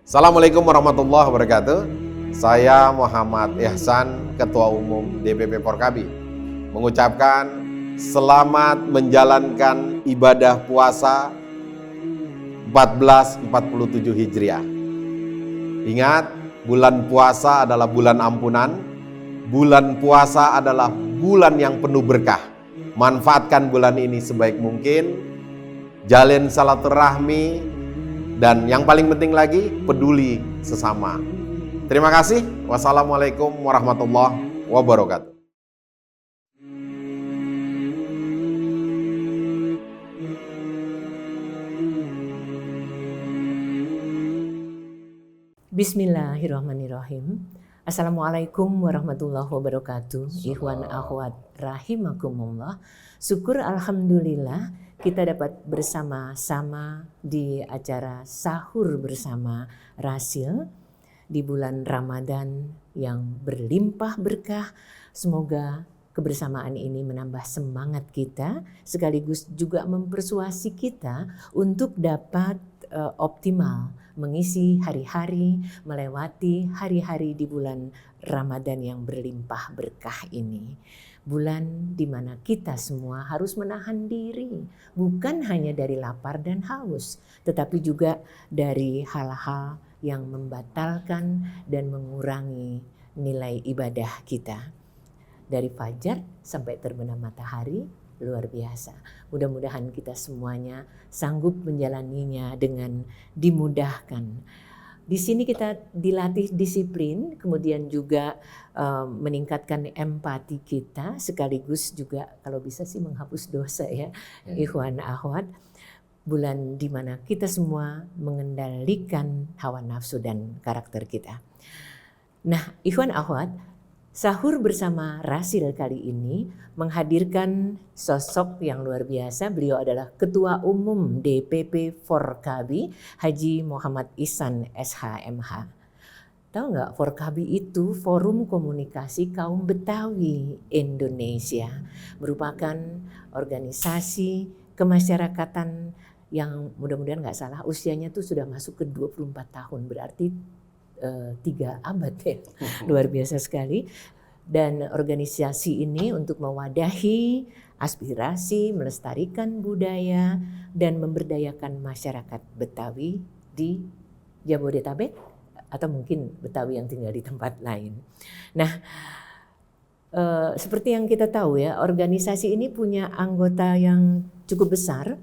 Assalamualaikum warahmatullahi wabarakatuh. Saya Muhammad Ihsan, Ketua Umum DPP Forkabi, mengucapkan selamat menjalankan ibadah puasa 1447 Hijriah. Ingat, bulan puasa adalah bulan ampunan, bulan puasa adalah bulan yang penuh berkah. Manfaatkan bulan ini sebaik mungkin, jalin silaturahmi, dan yang paling penting lagi, peduli sesama. Terima kasih. Wassalamualaikum warahmatullahi wabarakatuh. Bismillahirrahmanirrahim. Assalamualaikum warahmatullahi wabarakatuh. Ikhwan akhwat rahimakumullah. Syukur alhamdulillah kita dapat bersama-sama di acara sahur bersama Rasil di bulan Ramadan yang berlimpah berkah. Semoga kebersamaan ini menambah semangat kita sekaligus juga mempersuasi kita untuk dapat optimal mengisi hari-hari, melewati hari-hari di bulan Ramadan yang berlimpah berkah ini. Bulan di mana kita semua harus menahan diri, bukan hanya dari lapar dan haus, tetapi juga dari hal-hal yang membatalkan dan mengurangi nilai ibadah kita. Dari fajar sampai terbenam matahari, luar biasa. Mudah-mudahan kita semuanya sanggup menjalaninya dengan dimudahkan. Di sini kita dilatih disiplin, kemudian juga meningkatkan empati kita, sekaligus juga kalau bisa sih menghapus dosa ya. Ikhwan akhwat, bulan di mana kita semua mengendalikan hawa nafsu dan karakter kita. Nah, ikhwan akhwat, sahur bersama Rasil kali ini menghadirkan sosok yang luar biasa. Beliau adalah Ketua Umum DPP Forkabi, Haji Muhammad Ihsan SHMH. Tahu nggak, Forkabi itu Forum Komunikasi Kaum Betawi Indonesia. Merupakan organisasi kemasyarakatan yang mudah-mudahan nggak salah usianya tuh sudah masuk ke 24 tahun. Berarti 3 abad ya, luar biasa sekali. Dan organisasi ini untuk mewadahi aspirasi, melestarikan budaya dan memberdayakan masyarakat Betawi di Jabodetabek atau mungkin Betawi yang tinggal di tempat lain. Nah, seperti yang kita tahu ya, organisasi ini punya anggota yang cukup besar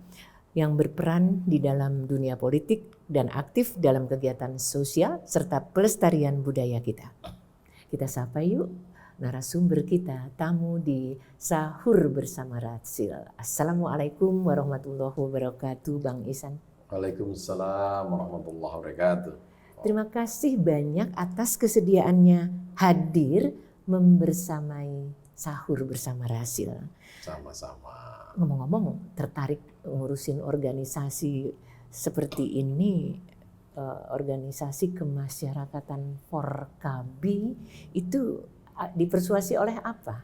yang berperan di dalam dunia politik dan aktif dalam kegiatan sosial serta pelestarian budaya kita. Kita sapa yuk narasumber kita, tamu di sahur bersama Rasil. Assalamualaikum warahmatullahi wabarakatuh, Bang Ihsan. Waalaikumsalam warahmatullahi wabarakatuh. Terima kasih banyak atas kesediaannya hadir membersamai sahur bersama Rasil. Sama-sama. Ngomong-ngomong, tertarik ngurusin organisasi seperti ini, organisasi kemasyarakatan Forkabi itu dipersuasi oleh apa?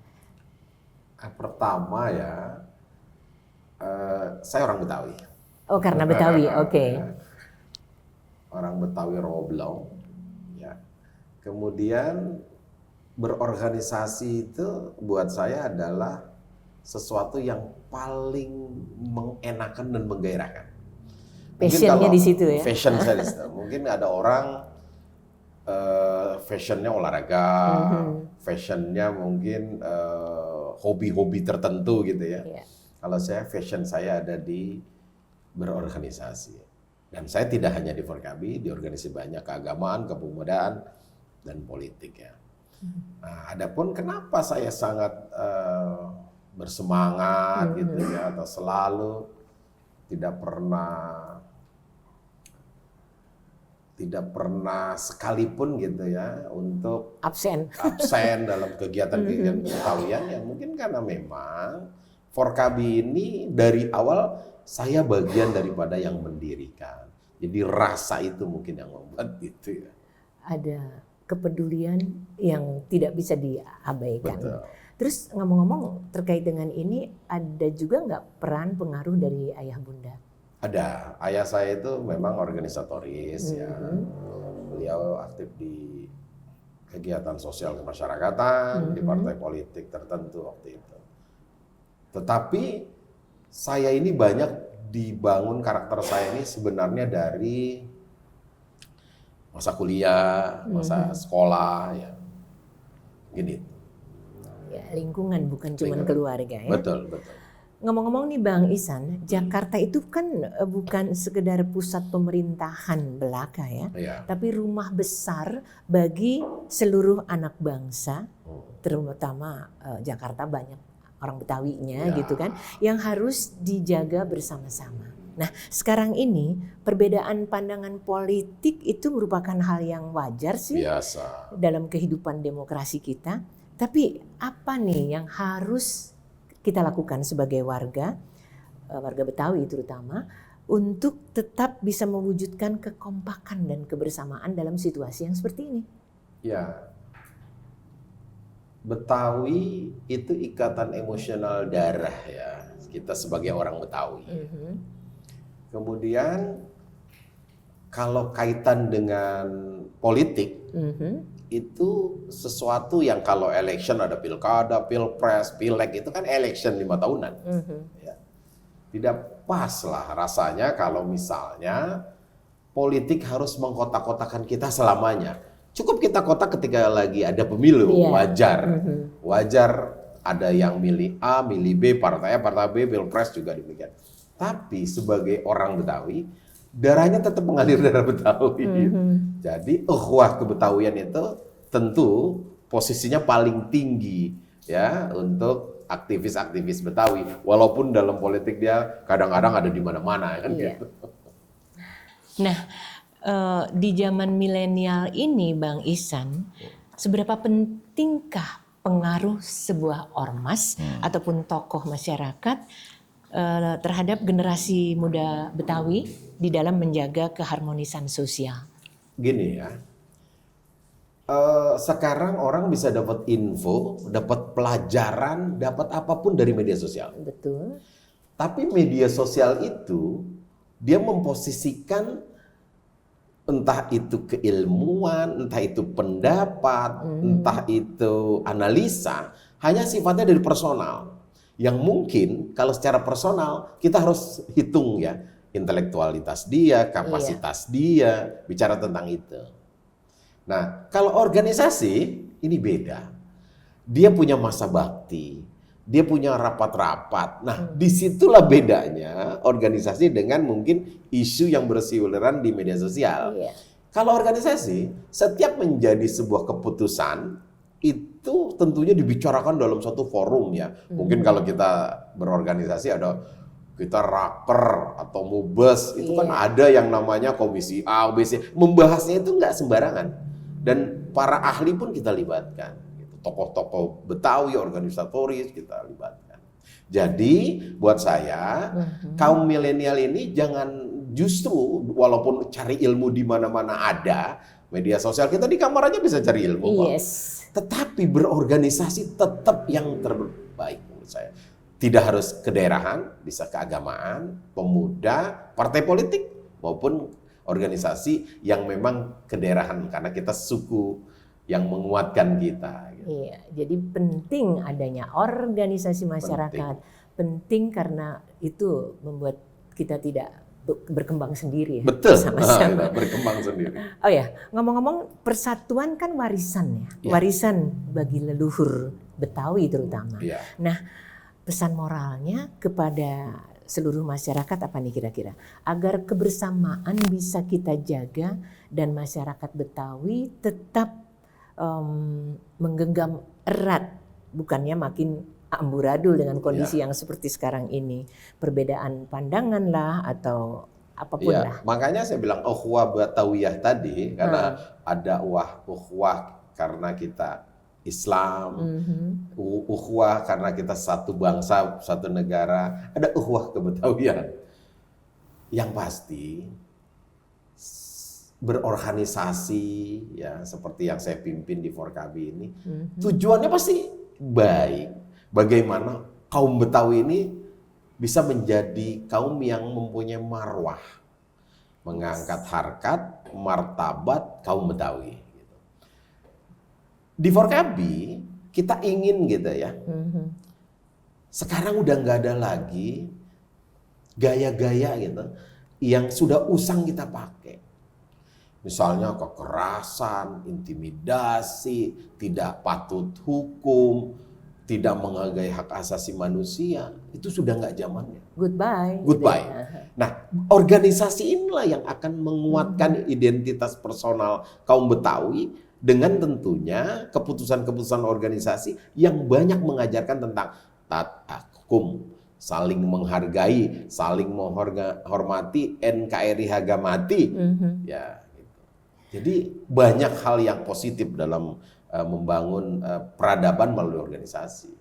Pertama ya, saya orang Betawi. Oh, karena Betawi, oke. Orang Betawi Roblong, ya. Kemudian berorganisasi itu buat saya adalah sesuatu yang paling mengenakan dan menggairahkan. Passionnya di situ ya? Fashion saya di situ. Mungkin ada orang fashionnya olahraga, fashionnya mungkin hobi-hobi tertentu gitu ya. Yeah. Kalau saya, fashion saya ada di berorganisasi. Dan saya tidak hanya di Forkabi, di organisasi banyak keagamaan, kepemudaan, dan politik ya. Nah, adapun kenapa saya sangat bersemangat gitu ya, atau selalu tidak pernah sekalipun gitu ya untuk absen dalam kegiatan-kegiatan Betawian ya, mungkin karena memang Forkabi ini dari awal saya bagian daripada yang mendirikan. Jadi rasa itu mungkin yang membuat itu ya. Ada kepedulian yang tidak bisa diabaikan. Betul. Terus ngomong-ngomong terkait dengan ini, ada juga nggak peran pengaruh dari ayah bunda? Ada. Ayah saya itu memang organisatoris ya. beliau aktif di kegiatan sosial kemasyarakatan, di partai politik tertentu waktu itu. Tetapi saya ini banyak dibangun karakter saya ini sebenarnya dari masa kuliah, masa sekolah, ya gini. Ya, lingkungan bukan cuma Lingkungan. keluarga ya. Betul, betul. Ngomong-ngomong nih Bang Ihsan, Jakarta itu kan bukan sekedar pusat pemerintahan belaka ya, Iya. tapi rumah besar bagi seluruh anak bangsa, terutama Jakarta banyak orang Betawinya Ya. gitu kan, yang harus dijaga bersama-sama. Nah, sekarang ini perbedaan pandangan politik itu merupakan hal yang wajar sih Biasa. dalam kehidupan demokrasi kita. Tapi apa nih yang harus kita lakukan sebagai warga Betawi terutama, untuk tetap bisa mewujudkan kekompakan dan kebersamaan dalam situasi yang seperti ini? Ya, Betawi itu ikatan emosional darah ya, kita sebagai orang Betawi. Kemudian kalau kaitan dengan politik, itu sesuatu yang kalau election ada pilkada, pilpres, pileg itu kan election 5 tahunan. Ya. Tidak pas lah rasanya kalau misalnya politik harus mengkotak-kotakan kita selamanya. Cukup kita kotak ketika lagi ada pemilu, wajar. Wajar ada yang milih A, milih B, partai A, partai B, pilpres juga demikian. Tapi sebagai orang Betawi, darahnya tetap mengalir darah Betawi. Jadi ukhuwah kebetawian itu tentu posisinya paling tinggi ya untuk aktivis-aktivis Betawi. Walaupun dalam politik dia kadang-kadang ada di mana-mana kan gitu. Nah, di zaman milenial ini Bang Ihsan, seberapa pentingkah pengaruh sebuah ormas ataupun tokoh masyarakat terhadap generasi muda Betawi di dalam menjaga keharmonisan sosial? Gini ya, sekarang orang bisa dapat info, dapat pelajaran, dapat apapun dari media sosial. Betul. Tapi media sosial itu dia memposisikan entah itu keilmuan, entah itu pendapat, entah itu analisa, hanya sifatnya dari personal. Yang mungkin kalau secara personal kita harus hitung ya intelektualitas dia, kapasitas dia, bicara tentang itu. Nah, kalau organisasi ini beda. Dia punya masa bakti, dia punya rapat-rapat. Nah, disitulah bedanya organisasi dengan mungkin isu yang berseliweran di media sosial. Kalau organisasi, setiap menjadi sebuah keputusan itu tentunya dibicarakan dalam satu forum ya. Mungkin kalau kita berorganisasi ada kita raker atau mubes itu kan ada yang namanya komisi A, B, C. Membahasnya itu nggak sembarangan. Dan para ahli pun kita libatkan. Tokoh-tokoh Betawi, organisatoris kita libatkan. Jadi buat saya kaum milenial ini jangan justru walaupun cari ilmu di mana-mana ada media sosial, kita di kamar aja bisa cari ilmu. Tetapi berorganisasi tetap yang terbaik menurut saya. Tidak harus kedaerahan, bisa keagamaan, pemuda, partai politik maupun organisasi yang memang kedaerahan karena kita suku yang menguatkan kita. Iya, jadi penting adanya organisasi masyarakat. Penting karena itu membuat kita tidak berkembang sendiri ya. Betul, sama-sama. berkembang sendiri. Oh ya, ngomong-ngomong persatuan kan warisan ya. Warisan bagi leluhur Betawi terutama. Nah, pesan moralnya kepada seluruh masyarakat apa nih kira-kira? Agar kebersamaan bisa kita jaga dan masyarakat Betawi tetap menggenggam erat, bukannya makin amburadul dengan kondisi yang seperti sekarang ini. Perbedaan pandangan lah atau apapun lah. Makanya saya bilang ukhuwah Batawiyah tadi, karena ada ukhuwah karena kita Islam, ukhuwah karena kita satu bangsa, satu negara, ada ukhuwah kebetawian. Yang pasti berorganisasi ya seperti yang saya pimpin di Forkabi ini, tujuannya pasti baik. Bagaimana kaum Betawi ini bisa menjadi kaum yang mempunyai marwah, mengangkat harkat, martabat kaum Betawi. Di Forkabi kita ingin gitu ya. Sekarang udah nggak ada lagi gaya-gaya gitu yang sudah usang kita pakai. Misalnya kekerasan, intimidasi, tidak patut hukum, tidak menghargai hak asasi manusia, itu sudah nggak zamannya. Goodbye. Goodbye. Gitu ya. Nah, organisasi inilah yang akan menguatkan identitas personal kaum Betawi dengan tentunya keputusan-keputusan organisasi yang banyak mengajarkan tentang tata hukum, saling menghargai, saling menghormati, NKRI harga mati. Ya. Jadi banyak hal yang positif dalam membangun peradaban melalui organisasi.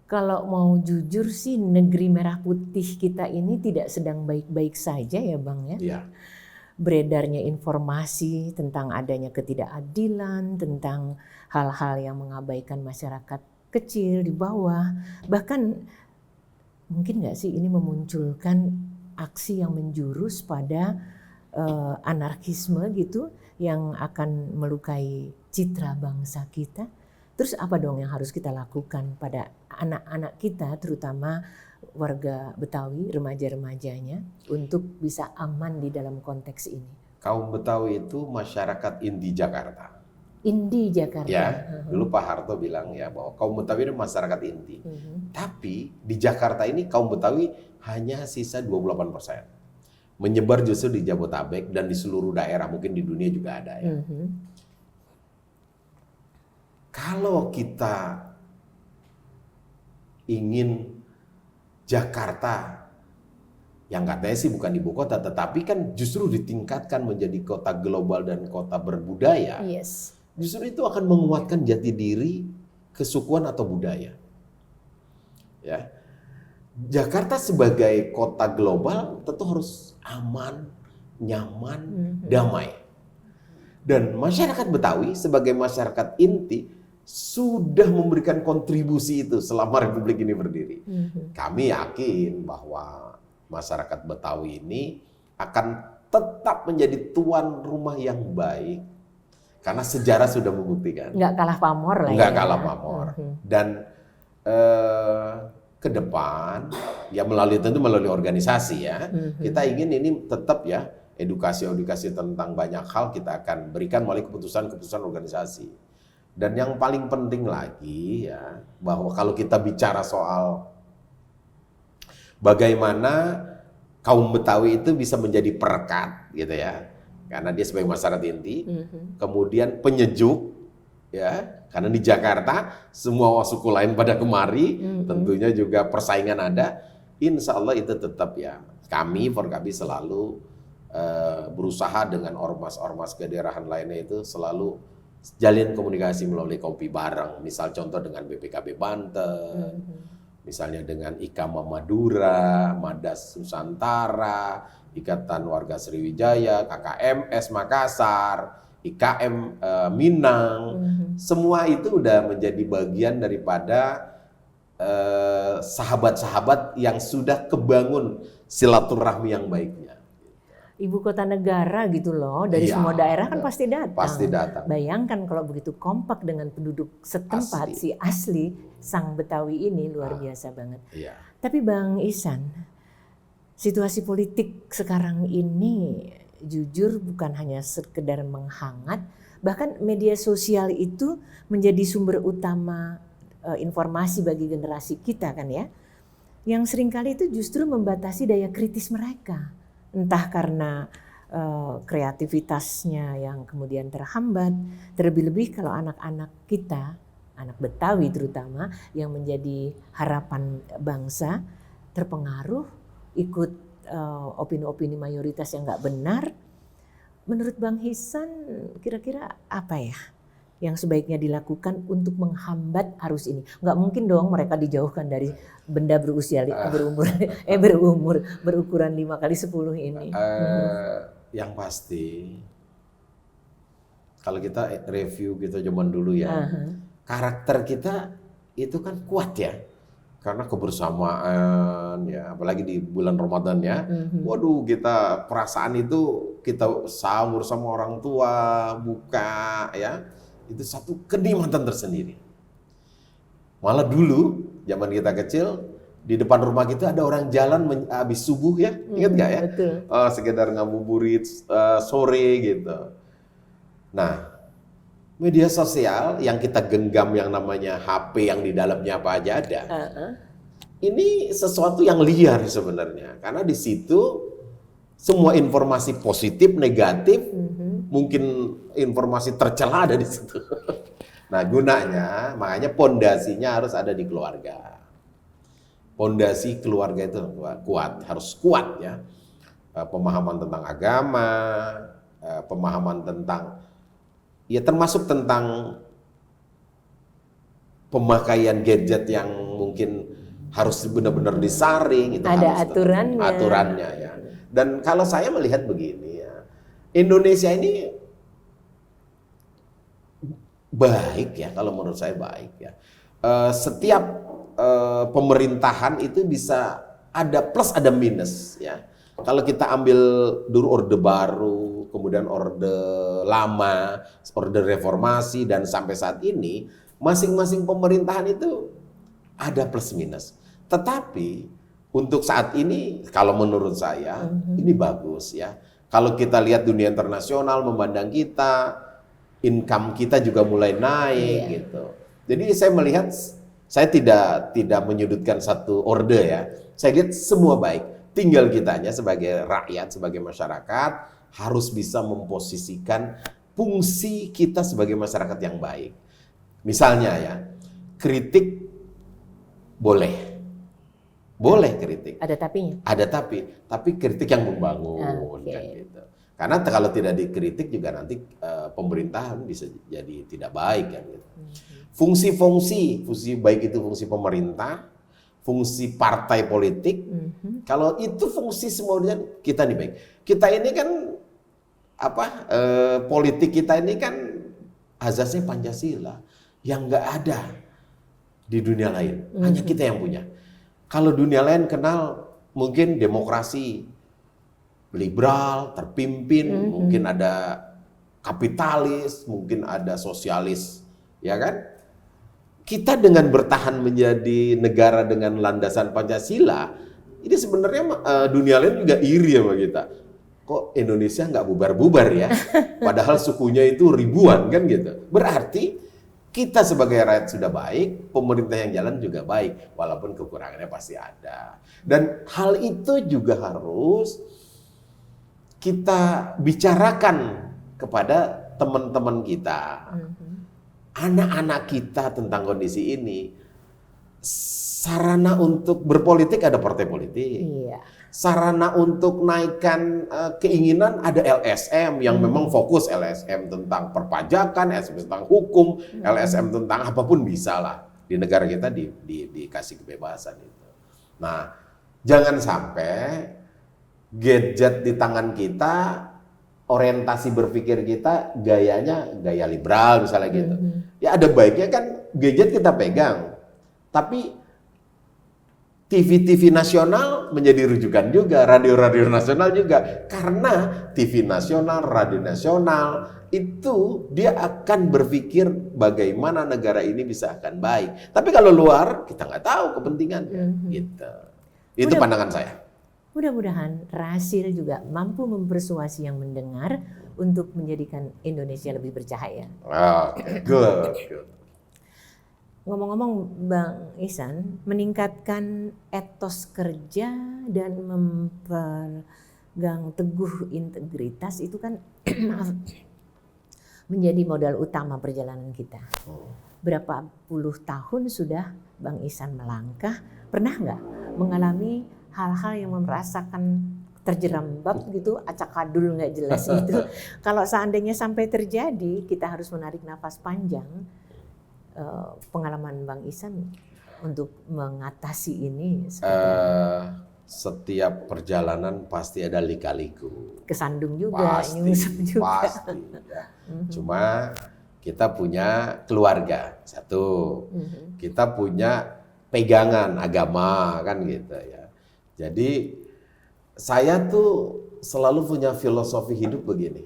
Kalau mau jujur sih negeri merah putih kita ini tidak sedang baik-baik saja ya Bang ya. Ya. Beredarnya informasi tentang adanya ketidakadilan, tentang hal-hal yang mengabaikan masyarakat kecil di bawah. Bahkan mungkin nggak sih ini memunculkan aksi yang menjurus pada anarkisme gitu yang akan melukai citra bangsa kita. Terus apa dong yang harus kita lakukan pada anak-anak kita, terutama warga Betawi, remaja-remajanya, untuk bisa aman di dalam konteks ini? Kaum Betawi itu masyarakat inti Jakarta. Inti Jakarta. Ya, dulu Pak Harto bilang ya bahwa kaum Betawi itu masyarakat inti. Tapi di Jakarta ini kaum Betawi hanya sisa 28%. Menyebar justru di Jabotabek dan di seluruh daerah, mungkin di dunia juga ada ya. Kalau kita ingin Jakarta yang katanya sih bukan ibu kota, tetapi kan justru ditingkatkan menjadi kota global dan kota berbudaya. Yes. Justru itu akan menguatkan jati diri, kesukuan atau budaya. Ya. Jakarta sebagai kota global tentu harus aman, nyaman, damai. Dan masyarakat Betawi sebagai masyarakat inti sudah memberikan kontribusi itu selama Republik ini berdiri. Kami yakin bahwa masyarakat Betawi ini akan tetap menjadi tuan rumah yang baik. Karena sejarah sudah membuktikan. Nggak kalah pamor lah ya. Nggak kalah pamor. Dan ke depan, ya tentu melalui organisasi ya, kita ingin ini tetap ya, edukasi tentang banyak hal kita akan berikan melalui keputusan-keputusan organisasi. Dan yang paling penting lagi ya, bahwa kalau kita bicara soal bagaimana kaum Betawi itu bisa menjadi perekat gitu ya, karena dia sebagai masyarakat inti, kemudian penyejuk ya, karena di Jakarta semua suku lain pada kemari, tentunya juga persaingan ada. Insya Allah itu tetap ya, kami Forkabi selalu berusaha dengan ormas-ormas kedaerahan lainnya itu selalu jalin komunikasi melalui kopi bareng. Misal contoh dengan BPKB Banten, misalnya dengan IKAMA Madura, Madas Nusantara, Ikatan Warga Sriwijaya, KKMS Makassar, IKM Minang, semua itu udah menjadi bagian daripada sahabat-sahabat yang sudah kebangun silaturahmi yang baiknya. Ibu kota negara gitu loh, dari semua daerah kan pasti datang. Pasti datang. Bayangkan kalau begitu kompak dengan penduduk setempat, si asli sang Betawi ini luar biasa banget. Iya. Tapi Bang Ihsan, situasi politik sekarang ini jujur bukan hanya sekedar menghangat, bahkan media sosial itu menjadi sumber utama informasi bagi generasi kita kan ya, yang seringkali itu justru membatasi daya kritis mereka, entah karena kreativitasnya yang kemudian terhambat, terlebih-lebih kalau anak-anak kita, anak Betawi terutama yang menjadi harapan bangsa, terpengaruh ikut opini-opini mayoritas yang nggak benar. Menurut Bang Ihsan, kira-kira apa ya yang sebaiknya dilakukan untuk menghambat arus ini? Nggak mungkin dong mereka dijauhkan dari benda berukuran 5x10 ini. Yang pasti, kalau kita review gitu zaman dulu ya, karakter kita itu kan kuat ya. Karena kebersamaan ya, apalagi di bulan Ramadan ya, waduh kita perasaan itu kita sahur sama orang tua, buka ya, itu satu kenikmatan tersendiri. Malah dulu zaman kita kecil di depan rumah kita ada orang jalan habis subuh ya, ingat nggak ya? Betul. Sekedar ngabuburit sore gitu. Nah, media sosial yang kita genggam yang namanya HP yang di dalamnya apa aja ada. Ini sesuatu yang liar sebenarnya, karena di situ semua informasi positif, negatif, mungkin informasi tercela ada di situ. Nah, gunanya, makanya pondasinya harus ada di keluarga. Pondasi keluarga itu kuat, harus kuat ya. Pemahaman tentang agama, pemahaman tentang, ya termasuk tentang pemakaian gadget yang mungkin harus benar-benar disaring, itu Ada harus aturannya ya. Dan kalau saya melihat begini ya, Indonesia ini baik ya, kalau menurut saya baik ya. Setiap pemerintahan itu bisa ada plus ada minus ya. Kalau kita ambil dulu Orde Baru, kemudian Orde Lama, Orde Reformasi, dan sampai saat ini masing-masing pemerintahan itu ada plus minus. Tetapi untuk saat ini kalau menurut saya ini bagus ya. Kalau kita lihat dunia internasional memandang kita, income kita juga mulai naik gitu. Jadi saya melihat, saya tidak menyudutkan satu orde ya. Saya lihat semua baik. Tinggal kitanya sebagai rakyat, sebagai masyarakat harus bisa memposisikan fungsi kita sebagai masyarakat yang baik. Misalnya ya, kritik boleh kritik. Ada tapinya. Ada tapi kritik yang membangun kan gitu. Karena kalau tidak dikritik juga nanti pemerintahan bisa jadi tidak baik kan gitu. Fungsi baik itu fungsi pemerintah, fungsi partai politik. Kalau itu fungsi semuanya kita nih baik. Kita ini kan politik kita ini kan azasnya Pancasila yang nggak ada di dunia lain. Hanya kita yang punya. Kalau dunia lain kenal mungkin demokrasi liberal, terpimpin, mungkin ada kapitalis, mungkin ada sosialis, ya kan? Kita dengan bertahan menjadi negara dengan landasan Pancasila, ini sebenarnya dunia lain juga iri sama kita. Kok Indonesia nggak bubar-bubar ya? Padahal sukunya itu ribuan kan gitu. Berarti kita sebagai rakyat sudah baik, pemerintah yang jalan juga baik, walaupun kekurangannya pasti ada. Dan hal itu juga harus kita bicarakan kepada teman-teman kita, anak-anak kita tentang kondisi ini. Sarana untuk berpolitik ada partai politik. Sarana untuk naikkan keinginan ada LSM yang memang fokus LSM tentang perpajakan, LSM tentang hukum, LSM tentang apapun bisa lah. Di negara kita dikasih kebebasan itu. Nah, jangan sampai gadget di tangan kita, orientasi berpikir kita gayanya gaya liberal misalnya gitu. Ya ada baiknya kan gadget kita pegang, tapi TV-TV nasional menjadi rujukan juga, radio-radio nasional juga. Karena TV nasional, radio nasional, itu dia akan berpikir bagaimana negara ini bisa akan baik. Tapi kalau luar, kita nggak tahu kepentingannya. Gitu. Itu pandangan saya. Mudah-mudahan Rasil juga mampu mempersuasi yang mendengar untuk menjadikan Indonesia lebih bercahaya. Oke, good. Ngomong-ngomong Bang Ihsan, meningkatkan etos kerja dan mempegang teguh integritas itu kan menjadi modal utama perjalanan kita. Berapa puluh tahun sudah Bang Ihsan melangkah, pernah nggak mengalami hal-hal yang merasakan terjerembab gitu, acak-adul nggak jelas itu. Kalau seandainya sampai terjadi, kita harus menarik nafas panjang. Pengalaman Bang Ihsan untuk mengatasi ini? Setiap perjalanan pasti ada lika-liku. Kesandung juga, nyungsep juga. Pasti. Ya. Cuma kita punya keluarga satu, kita punya pegangan agama kan gitu ya. Jadi saya tuh selalu punya filosofi hidup begini.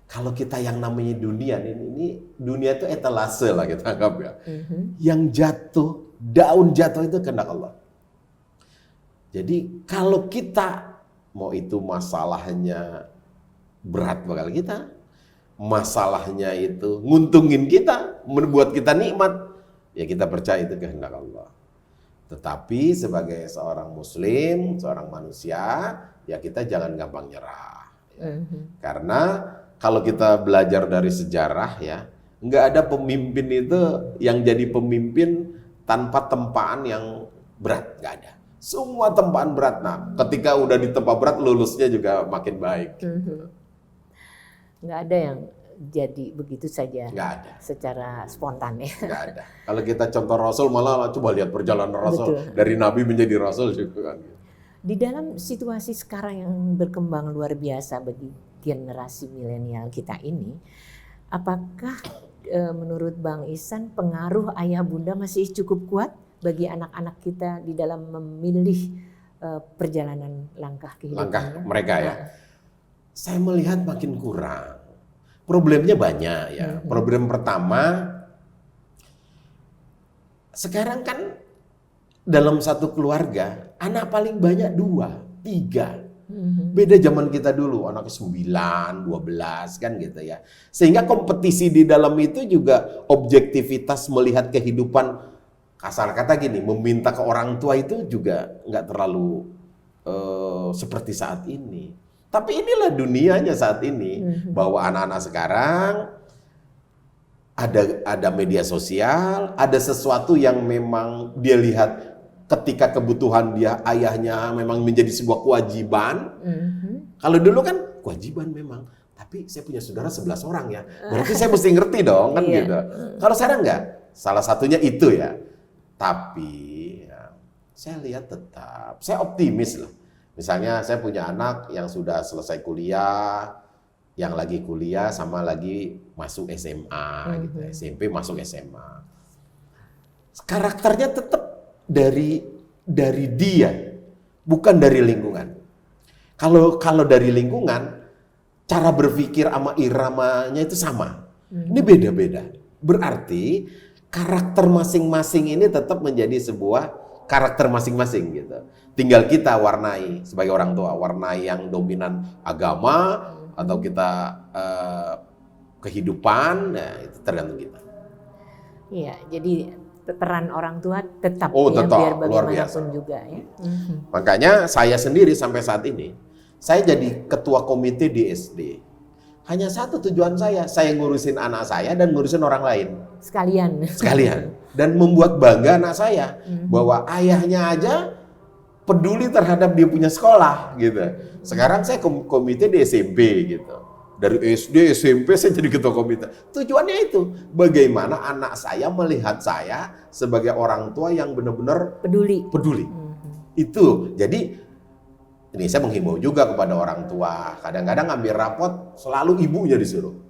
Kalau kita yang namanya dunia, ini dunia itu etalase lah kita anggap ya. Yang jatuh, daun jatuh itu kehendak Allah. Jadi kalau kita, mau itu masalahnya berat bakal kita, masalahnya itu nguntungin kita, membuat kita nikmat, ya kita percaya itu kehendak Allah. Tetapi sebagai seorang muslim, seorang manusia, ya kita jangan gampang nyerah. Ya. Karena kalau kita belajar dari sejarah ya, nggak ada pemimpin itu yang jadi pemimpin tanpa tempaan yang berat, nggak ada. Semua tempaan berat. Nah, ketika udah ditempa berat, lulusnya juga makin baik. Nggak ada yang jadi begitu saja. Nggak ada. Secara spontan ya. Nggak ada. Kalau kita contoh Rasul, malah coba lihat perjalanan Rasul. Betul. Dari Nabi menjadi Rasul juga kan. Di dalam situasi sekarang yang berkembang luar biasa bagi generasi milenial kita ini, apakah menurut Bang Ihsan pengaruh ayah bunda masih cukup kuat bagi anak-anak kita di dalam memilih perjalanan langkah kehidupannya? Langkah mereka ya. Saya melihat makin kurang. Problemnya banyak ya. Problem pertama, sekarang kan dalam satu keluarga anak paling banyak 2, 3. Beda zaman kita dulu, anaknya 9, 12 kan gitu ya. Sehingga kompetisi di dalam itu juga objektivitas melihat kehidupan, kasar kata gini, meminta ke orang tua itu juga nggak terlalu seperti saat ini. Tapi inilah dunianya saat ini, bahwa anak-anak sekarang ada media sosial, ada sesuatu yang memang dia lihat ketika kebutuhan dia, ayahnya memang menjadi sebuah kewajiban. Kalau dulu kan kewajiban memang, tapi saya punya saudara 11 orang ya, berarti saya mesti ngerti dong kan gitu. Kalau sekarang enggak, salah satunya itu ya. Tapi ya, saya lihat tetap, saya optimis loh. Misalnya saya punya anak yang sudah selesai kuliah, yang lagi kuliah sama lagi masuk SMA gitu, SMP masuk SMA. Karakternya tetap dari dia, bukan dari lingkungan. Kalau dari lingkungan, cara berpikir sama iramanya itu sama. Ini beda-beda. Berarti karakter masing-masing ini tetap menjadi sebuah karakter masing-masing gitu. Tinggal kita warnai sebagai orang tua, warnai yang dominan agama atau kita kehidupan, nah itu tergantung kita. Iya, jadi peran orang tua tetap tetap, biar luar bagaimanapun biasa. juga ya. Makanya saya sendiri sampai saat ini, saya jadi ketua komite di SD. Hanya satu tujuan saya ngurusin anak saya dan ngurusin orang lain. Sekalian. Dan membuat bangga anak saya, bahwa ayahnya aja peduli terhadap dia punya sekolah gitu. Sekarang saya komite di SMP gitu. Dari SD, SMP saya jadi ketua komite. Tujuannya itu, bagaimana anak saya melihat saya sebagai orang tua yang benar-benar peduli. Itu, jadi ini saya menghimbau juga kepada orang tua. Kadang-kadang ngambil rapot selalu ibunya disuruh.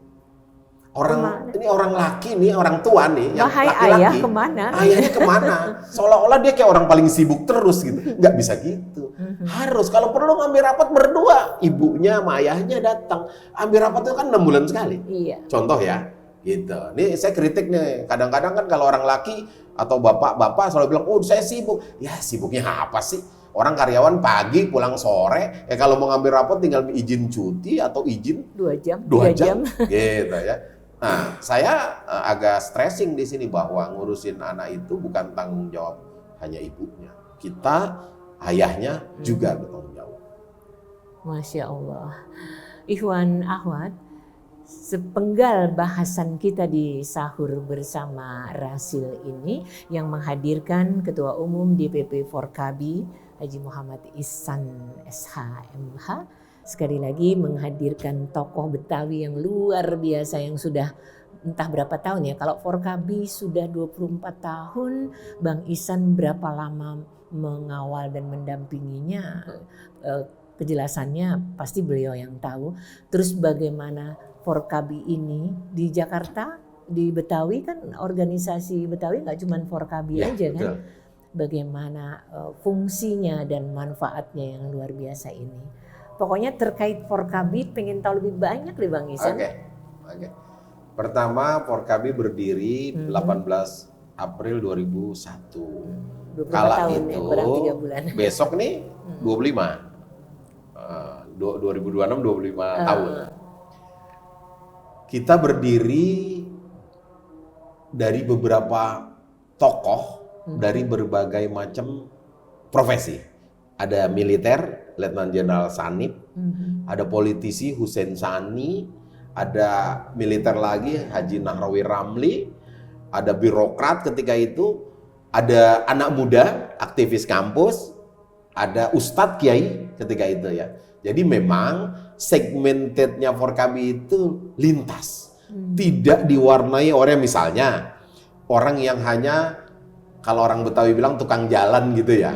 Ini orang laki nih, orang tua nih, yang laki-laki. Ayah kemana? Ayahnya kemana? Seolah-olah dia kayak orang paling sibuk terus gitu. Nggak bisa gitu. Harus, kalau perlu ngambil rapat berdua. Ibunya sama ayahnya datang. Ambil rapat itu kan 6 bulan sekali. Iya. Contoh ya, gitu. Nih saya kritik nih. Kadang-kadang kan kalau orang laki atau bapak-bapak selalu bilang, saya sibuk. Ya sibuknya apa sih? Orang karyawan pagi pulang sore. Kalau mau ngambil rapat tinggal izin cuti atau izin 2 jam. Gitu ya. Nah, saya agak stressing di sini bahwa ngurusin anak itu bukan tanggung jawab hanya ibunya. Kita, ayahnya juga bertanggung jawab. Masya Allah. Ikhwan Akhwat, sepenggal bahasan kita di sahur bersama Rasil ini yang menghadirkan Ketua Umum DPP Forkabi Haji Muhammad Ihsan SH.MH. Sekali lagi menghadirkan tokoh Betawi yang luar biasa yang sudah entah berapa tahun ya. Kalau Forkabi sudah 24 tahun, Bang Ihsan berapa lama mengawal dan mendampinginya, kejelasannya pasti beliau yang tahu. Terus bagaimana Forkabi ini di Jakarta, di Betawi kan organisasi Betawi nggak cuma Forkabi aja kan. Betul. Bagaimana fungsinya dan manfaatnya yang luar biasa ini. Pokoknya terkait Forkabi pengen tahu lebih banyak deh Bang Ihsan. Oke. Pertama, Forkabi berdiri 18 April 2001. 24 Kala tahun itu ya, kurang 3 bulan. besok nih 25. 2026 25 tahun. Kita berdiri dari beberapa tokoh dari berbagai macam profesi. Ada militer, Letnan Jenderal Sanip, ada politisi Hussein Sani, ada militer lagi Haji Nahrawi Ramli, ada birokrat ketika itu, ada anak muda, aktivis kampus, ada ustadz kiai ketika itu ya. Jadi memang segmentednya Forkabi itu lintas. Tidak diwarnai orang misalnya orang yang hanya kalau orang Betawi bilang tukang jalan gitu ya.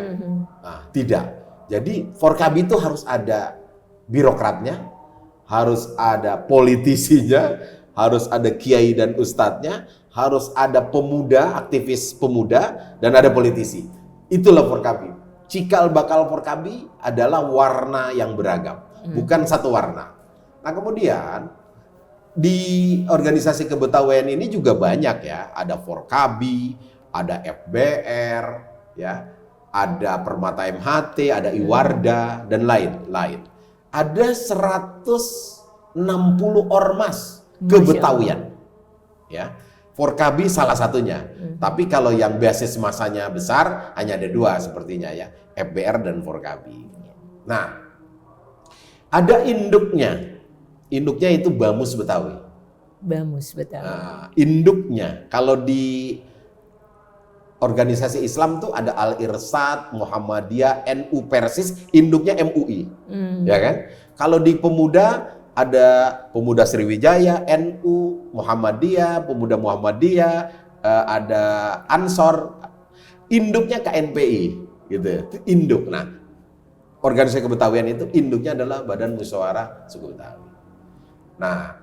Nah, tidak. Jadi Forkabi itu harus ada birokratnya, harus ada politisinya, harus ada kiai dan ustadznya, harus ada pemuda, aktivis pemuda, dan ada politisi. Itulah Forkabi. Cikal bakal Forkabi adalah warna yang beragam, bukan satu warna. Nah kemudian di organisasi kebetawian ini juga banyak ya, ada Forkabi, ada FBR, ya, ada Permata MHT, ada Iwarda dan lain-lain. Ada 160 ormas kebetawian, ya. Forkabi salah satunya. Tapi kalau yang basis masanya besar hanya ada 2 sepertinya ya, FBR dan Forkabi. Nah, ada induknya. Induknya itu Bamus Betawi. Bamus Betawi. Nah, induknya kalau di organisasi Islam tuh ada Al-Irsad, Muhammadiyah, NU Persis, induknya MUI. Ya kan? Kalau di pemuda ada Pemuda Sriwijaya, NU, Muhammadiyah, Pemuda Muhammadiyah, ada Ansor, induknya KNPI, gitu. Induk. Nah, organisasi kebetawian itu induknya adalah Badan Musyawarah Suku Betawi. Nah,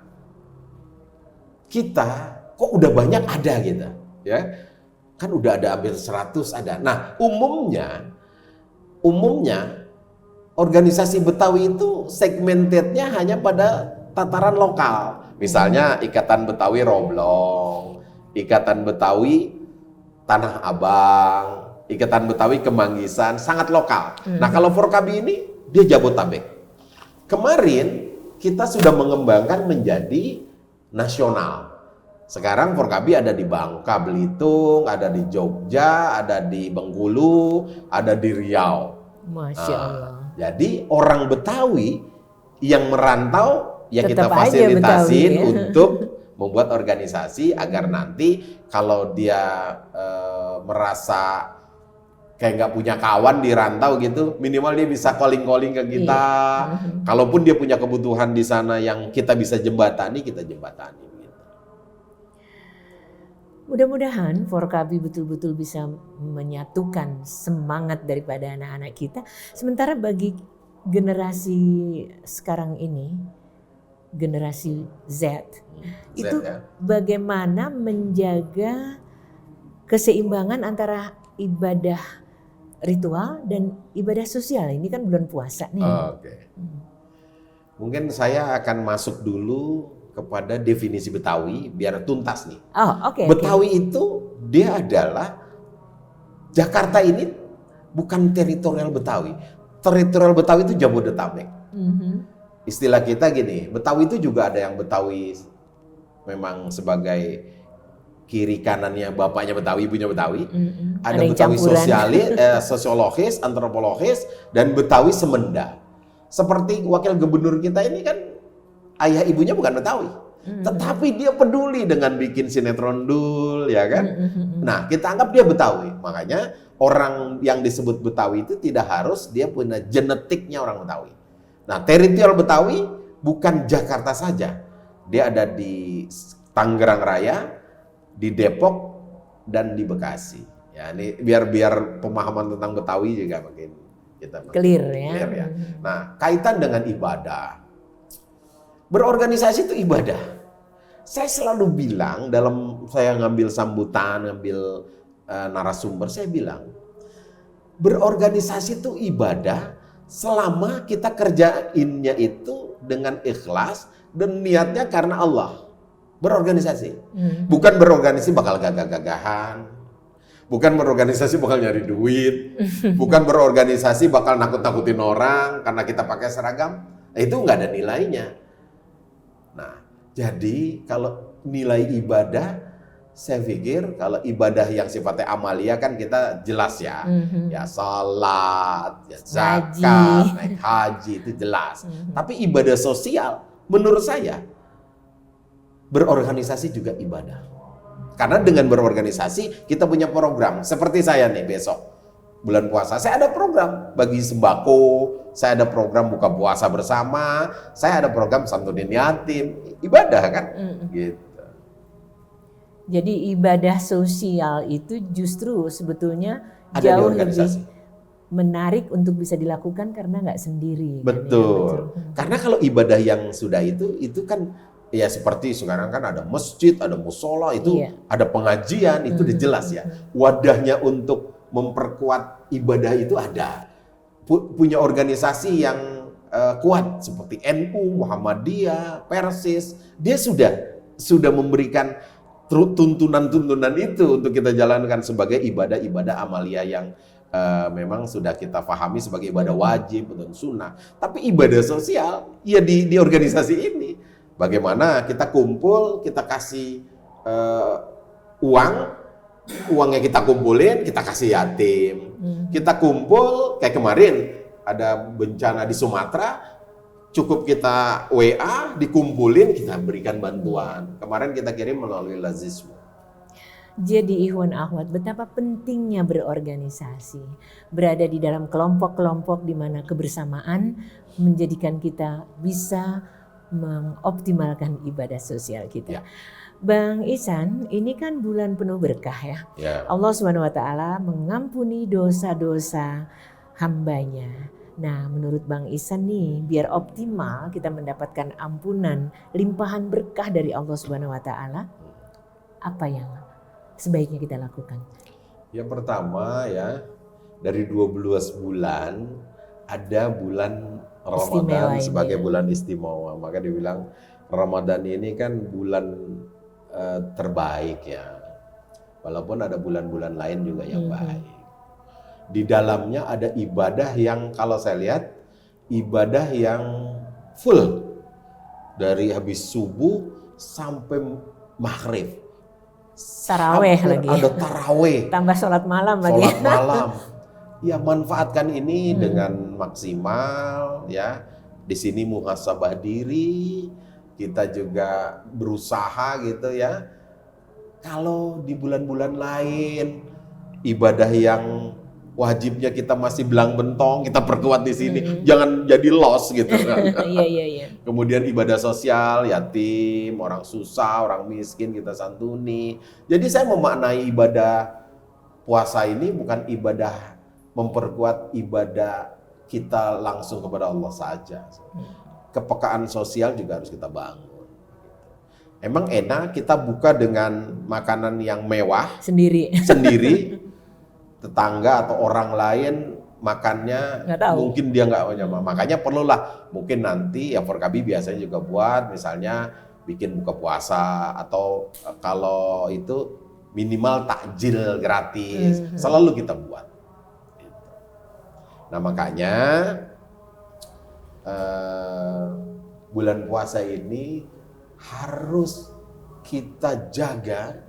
kita kok udah banyak ada gitu, ya? Kan udah ada hampir 100 ada. Nah, umumnya organisasi Betawi itu segmentednya hanya pada tataran lokal. Misalnya Ikatan Betawi Roblong, Ikatan Betawi Tanah Abang, Ikatan Betawi Kemanggisan, sangat lokal. Nah kalau Forkabi ini dia Jabotabek. Kemarin kita sudah mengembangkan menjadi nasional. Sekarang Forkabi ada di Bangka Belitung, ada di Jogja, ada di Bengkulu, ada di Riau. Masya Allah. Jadi orang Betawi yang merantau ya kita Tetap aja fasilitasin Betawi, ya. untuk membuat organisasi agar nanti kalau dia merasa kayak nggak punya kawan di rantau gitu, minimal dia bisa calling-calling ke kita. Kalaupun dia punya kebutuhan di sana yang kita bisa jembatani, kita jembatani. Gitu. Mudah-mudahan Forkabi betul-betul bisa menyatukan semangat daripada anak-anak kita. Sementara bagi generasi sekarang ini, generasi Z itu ya. Bagaimana menjaga keseimbangan antara ibadah ritual dan ibadah sosial. Ini kan bulan puasa nih. Oke. Mungkin saya akan masuk dulu kepada definisi Betawi biar tuntas nih. Oh, oke. Betawi itu dia adalah Jakarta ini bukan teritorial Betawi. Teritorial Betawi itu Jabodetabek. Istilah kita gini, Betawi itu juga ada yang Betawi memang sebagai kiri kanannya bapaknya Betawi, ibunya Betawi. Ada Betawi sosiologis, antropologis, dan Betawi Semenda. Seperti wakil gubernur kita ini kan ayah ibunya bukan Betawi. Tetapi dia peduli dengan bikin sinetron dul, ya kan? Nah, kita anggap dia Betawi. Makanya orang yang disebut Betawi itu tidak harus dia punya genetiknya orang Betawi. Nah, teritorial Betawi bukan Jakarta saja. Dia ada di Tangerang Raya, di Depok, dan di Bekasi. Ya, ini biar pemahaman tentang Betawi juga makin kita clear ya. Clear ya. Nah, kaitan dengan ibadah. Berorganisasi itu ibadah. Saya selalu bilang dalam saya ngambil sambutan, ngambil narasumber, saya bilang berorganisasi itu ibadah selama kita kerjainnya itu dengan ikhlas dan niatnya karena Allah. Berorganisasi. Bukan berorganisasi bakal gagah-gagahan. Bukan berorganisasi bakal nyari duit. Bukan berorganisasi bakal nakut-nakutin orang karena kita pakai seragam. Nah, itu nggak ada nilainya. Nah, jadi kalau nilai ibadah, saya pikir kalau ibadah yang sifatnya amalia kan kita jelas ya. Ya salat, ya zakat, naik haji itu jelas. Tapi ibadah sosial menurut saya berorganisasi juga ibadah. Karena dengan berorganisasi kita punya program. Seperti saya nih besok bulan puasa, saya ada program bagi sembako, saya ada program buka puasa bersama, saya ada program santunin yatim, ibadah kan? Gitu. Jadi ibadah sosial itu justru sebetulnya Ada di jauh organisasi. lebih menarik untuk bisa dilakukan karena nggak sendiri. Betul. Karena kalau ibadah yang sudah itu kan ya seperti sekarang kan ada masjid, ada musola, itu ada pengajian, itu udah jelas ya. Wadahnya untuk memperkuat ibadah itu ada. Punya organisasi yang kuat seperti NU, Muhammadiyah, Persis, dia sudah memberikan tuntunan-tuntunan itu untuk kita jalankan sebagai ibadah-ibadah amalia yang memang sudah kita pahami sebagai ibadah wajib dan sunnah. Tapi ibadah sosial ya di organisasi ini. Bagaimana kita kumpul, kita kasih uangnya kita kumpulin, kita kasih yatim. Kita kumpul, kayak kemarin ada bencana di Sumatera, cukup kita WA, dikumpulin, kita berikan bantuan. Kemarin kita kirim melalui Lazisme. Jadi ikhwan akhwat, betapa pentingnya berorganisasi. Berada di dalam kelompok-kelompok di mana kebersamaan menjadikan kita bisa mengoptimalkan ibadah sosial kita. Bang Ihsan, ini kan bulan penuh berkah ya. Allah SWT mengampuni dosa-dosa hambanya. Nah, menurut Bang Ihsan nih, biar optimal kita mendapatkan ampunan, limpahan berkah dari Allah SWT, apa yang sebaiknya kita lakukan? Yang pertama ya, dari 12 bulan ada bulan Ramadan sebagai bulan istimewa. Maka dibilang Ramadan ini kan bulan terbaik ya. Walaupun ada bulan-bulan lain juga yang baik. Di dalamnya ada ibadah yang kalau saya lihat ibadah yang full dari habis subuh sampai maghrib. Taraweh lagi. Ada taraweh. Tambah sholat malam lagi. Sholat malam. Ya manfaatkan ini dengan maksimal ya. Di sini muhasabah diri, kita juga berusaha gitu ya. Kalau di bulan-bulan lain ibadah yang wajibnya kita masih belang bentong, kita perkuat di sini, jangan jadi loss gitu kan. Iya. Kemudian ibadah sosial, yatim, orang susah, orang miskin kita santuni. Jadi saya memaknai ibadah puasa ini bukan ibadah memperkuat ibadah kita langsung kepada Allah saja. Kepekaan sosial juga harus kita bangun. Emang enak kita buka dengan makanan yang mewah sendiri, tetangga atau orang lain makannya mungkin dia nggak nyaman. Makanya perlulah mungkin nanti ya Forkabi biasanya juga buat misalnya bikin buka puasa atau kalau itu minimal takjil gratis selalu kita buat. Nah makanya bulan puasa ini harus kita jaga,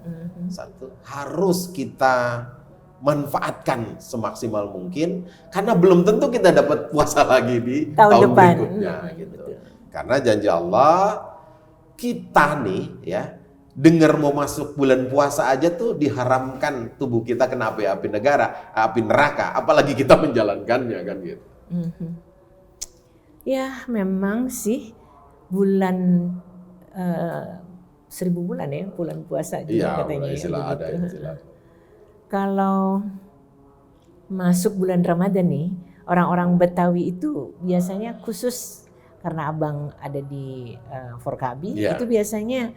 harus kita manfaatkan semaksimal mungkin karena belum tentu kita dapat puasa lagi di tahun berikutnya gitu. Karena janji Allah kita nih ya dengar mau masuk bulan puasa aja tuh diharamkan tubuh kita kena api api neraka, apalagi kita menjalankannya kan gitu. Ya memang sih bulan 1000 bulan ya bulan puasa juga katanya istilah ya. Ada istilah. Kalau masuk bulan Ramadan nih, orang-orang Betawi itu biasanya khusus karena abang ada di Forkabi, itu biasanya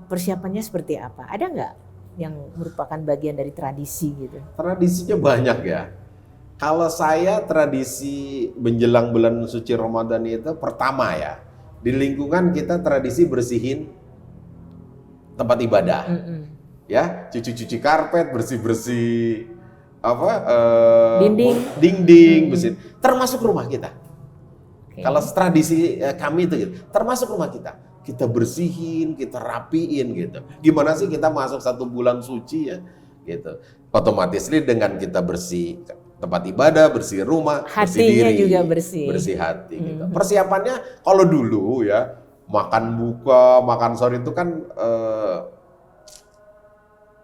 persiapannya seperti apa? Ada nggak yang merupakan bagian dari tradisi gitu? Tradisinya banyak ya. Kalau saya tradisi menjelang bulan suci Ramadan itu pertama ya, di lingkungan kita tradisi bersihin tempat ibadah. Ya, cuci-cuci karpet, bersih-bersih dinding, bersih. Termasuk rumah kita. Okay. Kalau tradisi kami itu gitu, termasuk rumah kita. Kita bersihin, kita rapiin gitu. Gimana sih kita masuk satu bulan suci ya, gitu. Otomatis dengan kita bersih tempat ibadah, bersih rumah, bersih Hatinya diri, juga bersih hati. Gitu. Persiapannya kalau dulu ya makan buka, makan sahur itu kan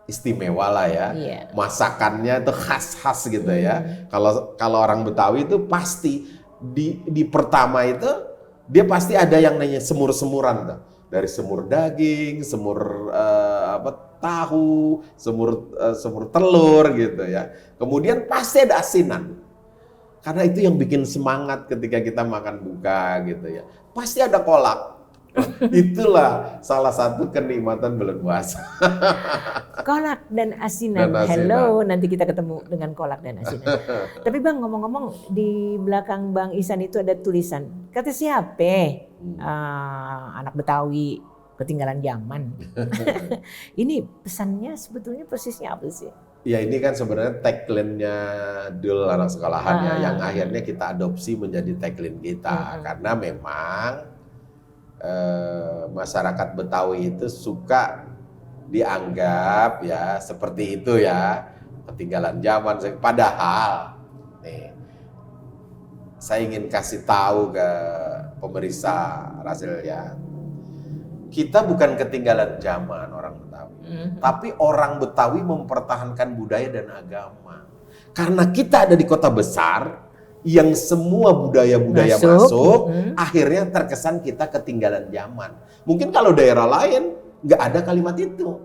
istimewa lah ya. Iya. Masakannya itu khas-khas gitu ya. Kalau orang Betawi itu pasti di pertama itu dia pasti ada yang namanya semur-semuran tuh. Dari semur daging, semur tahu, semur telur gitu ya. Kemudian pasti ada asinan. Karena itu yang bikin semangat ketika kita makan buka gitu ya. Pasti ada kolak. Itulah salah satu kenikmatan bulan puasa. Kolak dan asinan. Hello, nanti kita ketemu dengan kolak dan asinan. Tapi Bang, ngomong-ngomong, di belakang Bang Ihsan itu ada tulisan. Kata siapa? Anak Betawi ketinggalan zaman. Ini pesannya sebetulnya persisnya apa sih? Ya ini kan sebenarnya tagline-nya Dul anak sekolahan ya, yang akhirnya kita adopsi menjadi tagline kita. Karena memang masyarakat Betawi itu suka dianggap ya seperti itu ya, ketinggalan zaman. Padahal nih, saya ingin kasih tahu ke pemirsa Rasil ya, kita bukan ketinggalan zaman orang Betawi, tapi orang Betawi mempertahankan budaya dan agama. Karena kita ada di kota besar, yang semua budaya-budaya masuk, akhirnya terkesan kita ketinggalan zaman. Mungkin kalau daerah lain nggak ada kalimat itu.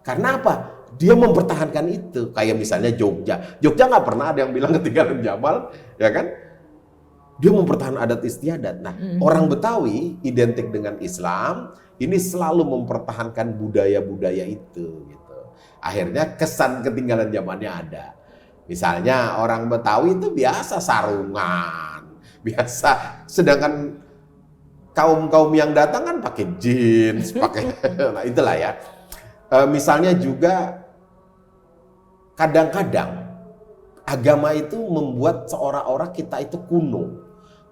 Karena apa? Dia mempertahankan itu. Kayak misalnya Jogja. Jogja nggak pernah ada yang bilang ketinggalan zaman, ya kan? Dia mempertahankan adat istiadat. Nah, orang Betawi identik dengan Islam, ini selalu mempertahankan budaya-budaya itu. Gitu. Akhirnya kesan ketinggalan zamannya ada. Misalnya orang Betawi itu biasa sarungan, biasa. Sedangkan kaum yang datang kan pakai jeans, pakai, nah itulah ya. Misalnya juga kadang-kadang agama itu membuat seolah-olah kita itu kuno,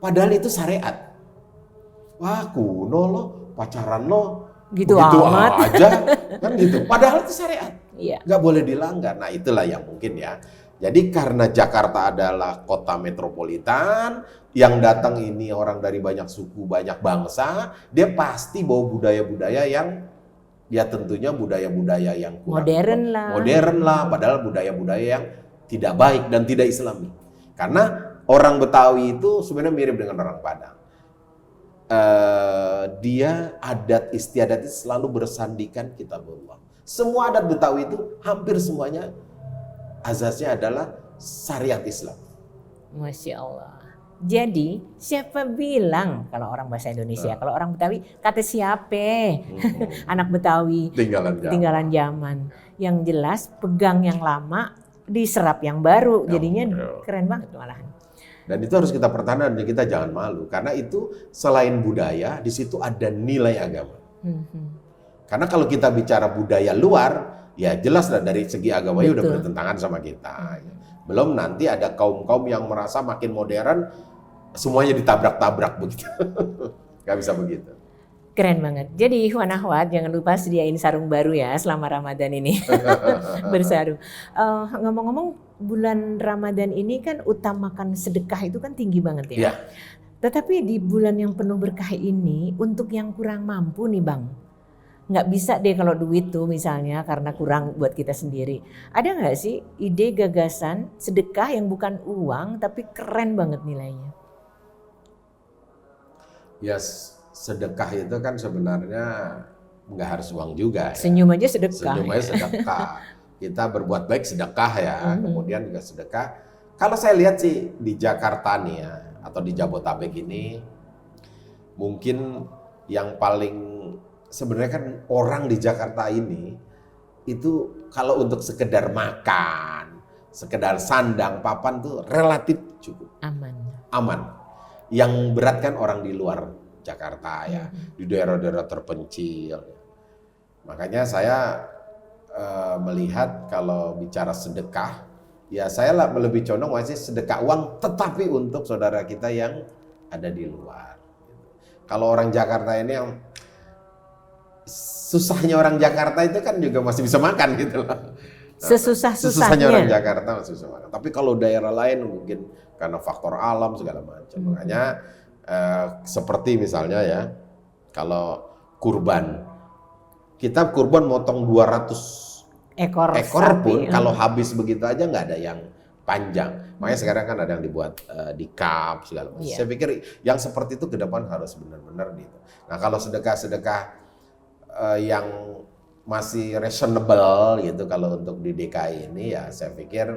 padahal itu syariat. Wah kuno loh, pacaran lo gitu amat aja, kan gitu. Padahal itu syariat, nggak boleh dilanggar. Nah itulah yang mungkin ya. Jadi karena Jakarta adalah kota metropolitan, yang datang ini orang dari banyak suku, banyak bangsa, dia pasti bawa budaya-budaya yang ya tentunya budaya-budaya yang kurang modern lah, padahal budaya-budaya yang tidak baik dan tidak islami. Karena orang Betawi itu sebenarnya mirip dengan orang Padang. Dia adat istiadat itu selalu bersandikan kitabullah. Semua adat Betawi itu hampir semuanya azasnya adalah syariat Islam. Masya Allah. Jadi siapa bilang kalau orang bahasa Indonesia, kalau orang Betawi kata siapa? Anak Betawi tinggalan zaman. Yang jelas pegang yang lama, diserap yang baru. Jadinya keren banget malahan. Dan itu harus kita pertahankan dan kita jangan malu. Karena itu selain budaya, di situ ada nilai agama. Karena kalau kita bicara budaya luar, ya jelas lah dari segi agamanya udah bertentangan sama kita. Belum nanti ada kaum-kaum yang merasa makin modern, semuanya ditabrak-tabrak begitu. Gak bisa begitu. Keren banget. Jadi Ikhwan Akhwat jangan lupa sediain sarung baru ya selama Ramadan ini. Bersarung. Ngomong-ngomong bulan Ramadan ini kan utamakan sedekah itu kan tinggi banget ya. Tetapi di bulan yang penuh berkah ini untuk yang kurang mampu nih Bang. Nggak bisa deh kalau duit tuh misalnya karena kurang buat kita sendiri. Ada nggak sih ide gagasan sedekah yang bukan uang tapi keren banget nilainya? Ya sedekah itu kan sebenarnya nggak harus uang juga. Senyum aja sedekah. Senyum aja sedekah. Kita berbuat baik sedekah ya. Kemudian juga sedekah. Kalau saya lihat sih di Jakarta nih ya atau di Jabotabek ini mungkin yang paling sebenarnya kan orang di Jakarta ini itu kalau untuk sekedar makan, sekedar sandang, papan tuh relatif cukup Aman. Yang berat kan orang di luar Jakarta ya, di daerah-daerah terpencil. Makanya saya melihat kalau bicara sedekah, ya saya lebih condong masih sedekah uang, tetapi untuk saudara kita yang ada di luar. Kalau orang Jakarta ini yang susahnya orang Jakarta itu kan juga masih bisa makan gitu loh. Sesusahnya orang Jakarta masih bisa makan. Tapi kalau daerah lain mungkin karena faktor alam segala macam. Makanya seperti misalnya ya, kalau kurban, kita kurban motong 200 ekor pun kalau habis begitu aja nggak ada yang panjang. Makanya sekarang kan ada yang dibuat di cup segala macam. Saya pikir yang seperti itu ke depan harus benar-benar gitu. Nah kalau sedekah-sedekah yang masih reasonable gitu kalau untuk di DKI ini ya saya pikir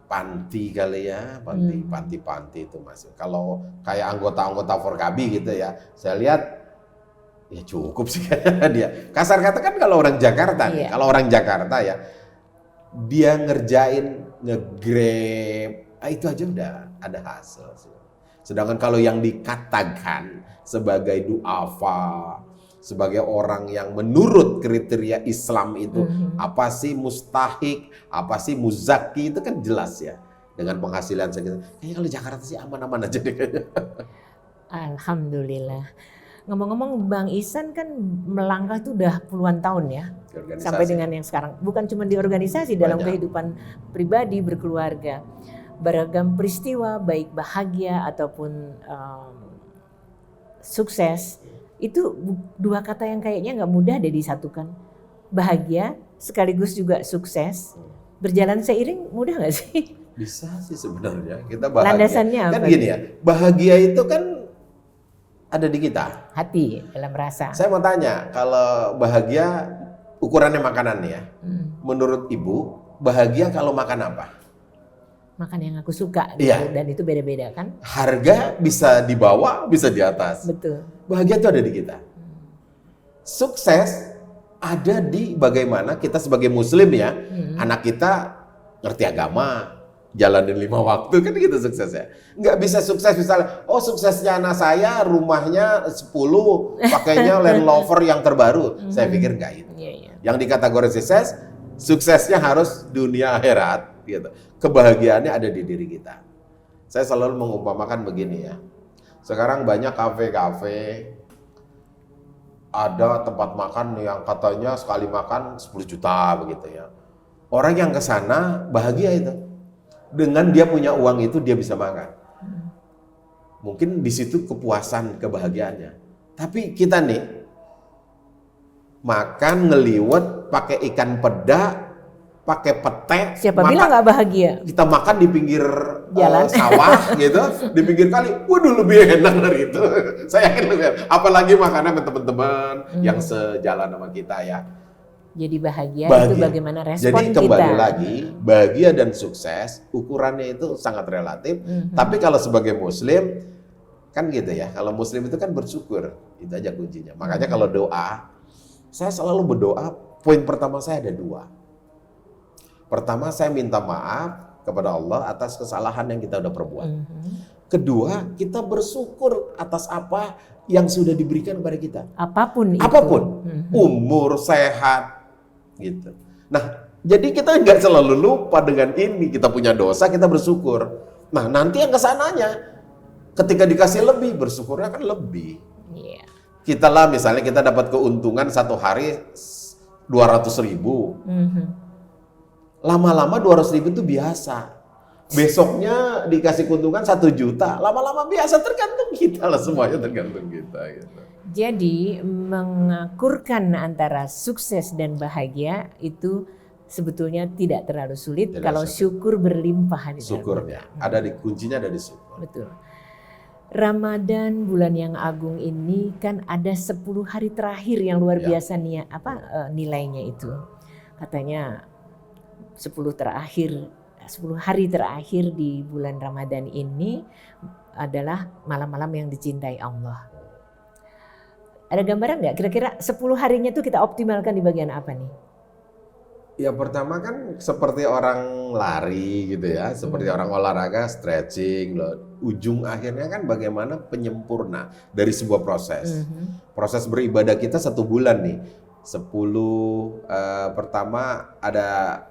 panti kali ya, panti itu masih. Kalau kayak anggota-anggota Forkabi gitu ya, saya lihat ya cukup sih kayaknya dia. Kasar kata kan kalau orang Jakarta nih, kalau orang Jakarta ya dia ngerjain nge-grab, itu aja udah ada hasil sih. Sedangkan kalau yang dikatakan sebagai duafa, sebagai orang yang menurut kriteria Islam itu apa sih mustahik, apa sih muzaki, itu kan jelas ya. Dengan penghasilan segitu. Kayaknya kalau Jakarta sih aman-aman aja deh kayaknya. Alhamdulillah. Ngomong-ngomong Bang Ihsan kan melangkah itu udah puluhan tahun ya. Sampai dengan yang sekarang. Bukan cuma di organisasi, dalam kehidupan pribadi, berkeluarga. Beragam peristiwa, baik bahagia ataupun sukses, itu dua kata yang kayaknya nggak mudah deh disatukan. Bahagia sekaligus juga sukses, berjalan seiring mudah nggak sih? Bisa sih sebenarnya. Kita bahagia. Landasannya apa? Kan gini ya, bahagia itu kan ada di kita. Hati, dalam rasa. Saya mau tanya, kalau bahagia ukurannya makanan ya, menurut Ibu bahagia kalau makan apa? Makan yang aku suka gitu, dan itu beda-beda kan? Harga bisa di bawah, bisa di atas. Betul. Bahagia itu ada di kita. Sukses ada di bagaimana kita sebagai muslim ya, anak kita ngerti agama, jalanin 5 waktu, kan gitu suksesnya. Nggak bisa sukses misalnya, oh suksesnya anak saya rumahnya 10, pakainya Land Rover yang terbaru. Saya pikir nggak itu. Yang dikategori sukses, suksesnya harus dunia akhirat gitu. Kebahagiaannya ada di diri kita. Saya selalu mengumpamakan begini ya. Sekarang banyak kafe-kafe, ada tempat makan yang katanya sekali makan 10 juta begitu ya. Orang yang ke sana bahagia itu. Dengan dia punya uang itu dia bisa makan. Mungkin di situ kepuasan, kebahagiaannya. Tapi kita nih makan ngeliwet pakai ikan peda, pakai pete. Siapa bilang nggak bahagia? Kita makan di pinggir jalan, sawah gitu, di pinggir kali. Waduh, lebih enak dari itu. Saya yakin lebih enak. Apalagi makannya sama teman-teman yang sejalan sama kita ya. Jadi bahagia itu bagaimana respon kita. Jadi kembali lagi, bahagia dan sukses ukurannya itu sangat relatif. Tapi kalau sebagai muslim kan gitu ya. Kalau muslim itu kan bersyukur, itu aja kuncinya. Makanya kalau doa, saya selalu berdoa. Poin pertama saya ada 2. Pertama, saya minta maaf kepada Allah atas kesalahan yang kita udah perbuat. Kedua, kita bersyukur atas apa yang sudah diberikan kepada kita. Apapun itu. Umur, sehat, gitu. Nah, jadi kita nggak selalu lupa dengan ini. Kita punya dosa, kita bersyukur. Nah, nanti yang kesananya, ketika dikasih lebih, bersyukurnya kan lebih. Kita lah misalnya kita dapat keuntungan 1 hari 200.000. Lama-lama 200.000 itu biasa. Besoknya dikasih keuntungan 1 juta. Lama-lama biasa, tergantung kita lah, semuanya tergantung kita. Gitu. Jadi mengakurkan antara sukses dan bahagia itu sebetulnya tidak terlalu sulit kalau syukur berlimpah. Syukurnya ada di kuncinya, ada di syukur. Betul. Ramadan bulan yang agung ini kan ada 10 hari terakhir yang luar biasa nilainya itu. Katanya 10 hari terakhir di bulan Ramadan ini adalah malam-malam yang dicintai Allah. Ada gambaran nggak kira-kira 10 harinya itu kita optimalkan di bagian apa nih? Ya pertama kan seperti orang lari gitu ya, seperti orang olahraga, stretching loh. Ujung akhirnya kan bagaimana penyempurna dari sebuah proses. Proses beribadah kita 1 bulan nih. 10 pertama ada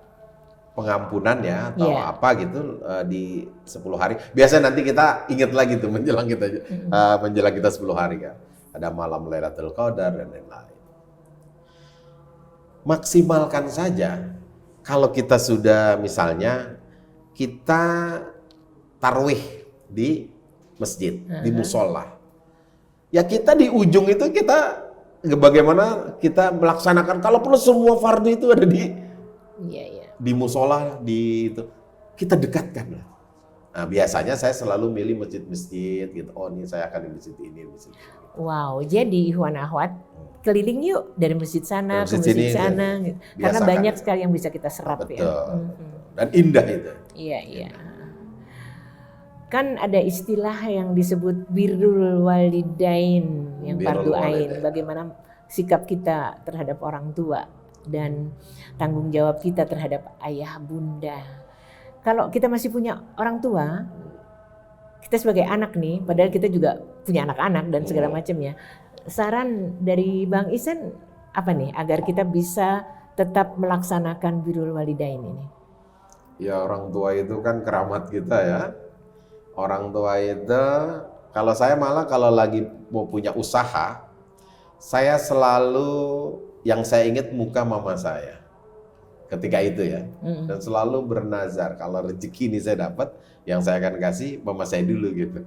pengampunan ya atau Iya. apa gitu di 10 hari. Biasanya nanti kita ingat lagi tuh menjelang kita 10 hari kan. Ada malam Lailatul Qadar dan lain-lain. Maksimalkan saja kalau kita sudah misalnya kita tarawih di masjid, di musola. Ya kita di ujung itu kita bagaimana kita melaksanakan kalau perlu semua fardu itu ada di musola di itu kita dekatkan lah. Nah, biasanya saya selalu milih masjid-masjid gitu. Oh, ini saya akan di masjid ini, masjid ini. Wow, jadi ikhwan akhwat keliling yuk dari masjid sana ke masjid Masjid sini, sana gitu. Karena biasakan. banyak sekali yang bisa kita serap. Betul. Ya. Dan indah itu. Iya. Kan ada istilah yang disebut birrul walidain yang fardu ain. Bagaimana sikap kita terhadap orang tua dan tanggung jawab kita terhadap ayah bunda. Kalau kita masih punya orang tua, kita sebagai anak nih, padahal kita juga punya anak-anak dan segala macamnya. Saran dari Bang Ihsan apa nih agar kita bisa tetap melaksanakan birrul walidain ini? Ya orang tua itu kan keramat kita ya. Orang tua itu kalau saya malah kalau lagi mau punya usaha, saya selalu yang saya ingat muka mama saya. Ketika itu ya. Dan selalu bernazar kalau rezeki ini saya dapat, yang saya akan kasih mama saya dulu gitu.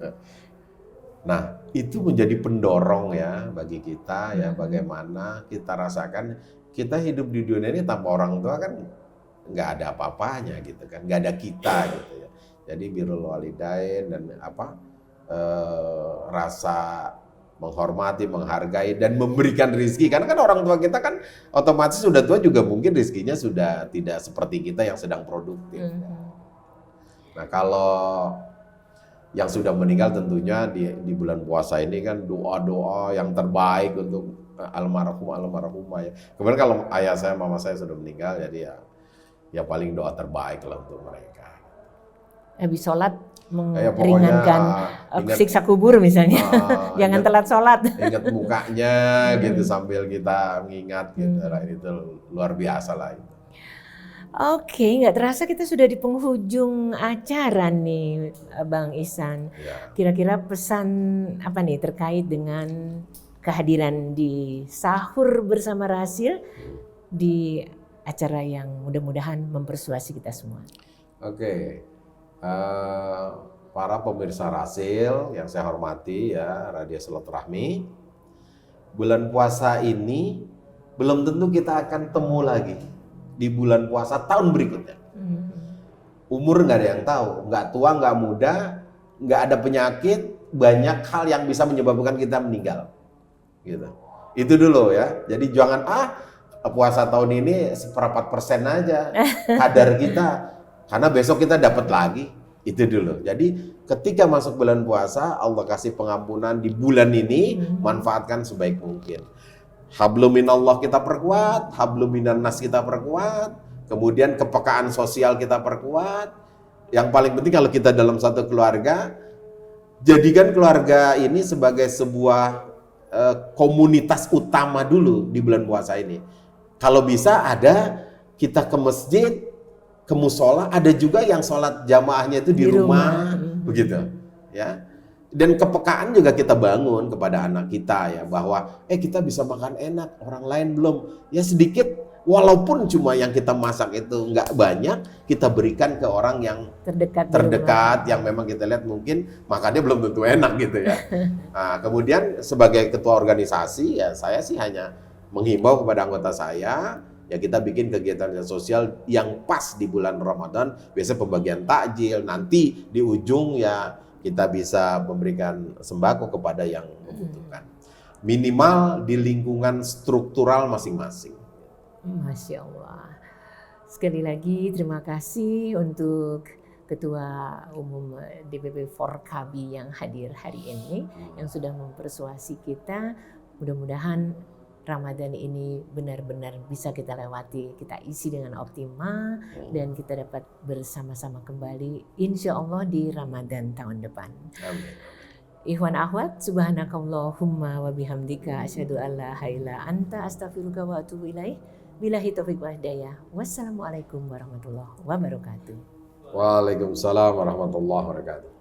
Nah, itu menjadi pendorong ya bagi kita ya bagaimana kita rasakan kita hidup di dunia ini tanpa orang tua kan nggak ada apa-apanya gitu kan, nggak ada kita gitu ya. Jadi birrul walidain dan rasa menghormati, menghargai dan memberikan rezeki karena kan orang tua kita kan otomatis sudah tua juga mungkin rezekinya sudah tidak seperti kita yang sedang produktif. Nah kalau yang sudah meninggal tentunya di bulan puasa ini kan doa-doa yang terbaik untuk almarhumah ya. Kemudian kalau ayah saya, mama saya sudah meninggal jadi ya paling doa terbaik lah untuk mereka. Habis sholat Ya, meringankan siksa kubur misalnya. Jangan telat sholat. Ingat mukanya gitu sambil kita mengingat gitu. Itu luar biasa lah itu. Oke, nggak terasa kita sudah di penghujung acara nih Bang Ihsan. Ya. Kira-kira pesan apa nih terkait dengan kehadiran di sahur bersama Rasil di acara yang mudah-mudahan mempersuasi kita semua. Oke. Para pemirsa Rasil yang saya hormati ya, Radio Silaturahmi. Bulan puasa ini belum tentu kita akan temu lagi di bulan puasa tahun berikutnya. Umur nggak ada yang tahu, nggak tua, nggak muda, nggak ada penyakit, banyak hal yang bisa menyebabkan kita meninggal. Gitu. Itu dulu ya. Jadi jangan puasa tahun ini 1/4% aja kadar kita. Karena besok kita dapat lagi, itu dulu. Jadi ketika masuk bulan puasa, Allah kasih pengampunan di bulan ini, manfaatkan sebaik mungkin. Hablum minallah kita perkuat, hablum minan nas kita perkuat, kemudian kepekaan sosial kita perkuat. Yang paling penting kalau kita dalam satu keluarga, jadikan keluarga ini sebagai sebuah komunitas utama dulu di bulan puasa ini. Kalau bisa ada kita ke masjid, ke musola, ada juga yang sholat jamaahnya itu di rumah. Begitu ya. Dan kepekaan juga kita bangun kepada anak kita ya, bahwa kita bisa makan enak, orang lain belum, ya sedikit walaupun cuma yang kita masak itu nggak banyak, kita berikan ke orang yang terdekat yang memang kita lihat mungkin makannya belum tentu enak gitu ya. Nah, kemudian sebagai ketua organisasi ya saya sih hanya menghimbau kepada anggota saya, ya kita bikin kegiatan sosial yang pas di bulan Ramadan, biasanya pembagian takjil, nanti di ujung ya kita bisa memberikan sembako kepada yang membutuhkan. Minimal di lingkungan struktural masing-masing. Masya Allah. Sekali lagi terima kasih untuk Ketua Umum DPP Forkabi yang hadir hari ini, yang sudah mempersuasi kita. Mudah-mudahan Ramadan ini benar-benar bisa kita lewati, kita isi dengan optimal, dan kita dapat bersama-sama kembali insya Allah di Ramadan tahun depan. Amin. Ikhwan akhwat, subhanakallahumma wa bihamdika asyhadu an la ilaha illa anta astaghfiruka wa atubu ilaik. Billahi taufiq wal hidayah. Wassalamualaikum warahmatullahi wabarakatuh. Waalaikumsalam warahmatullahi wabarakatuh.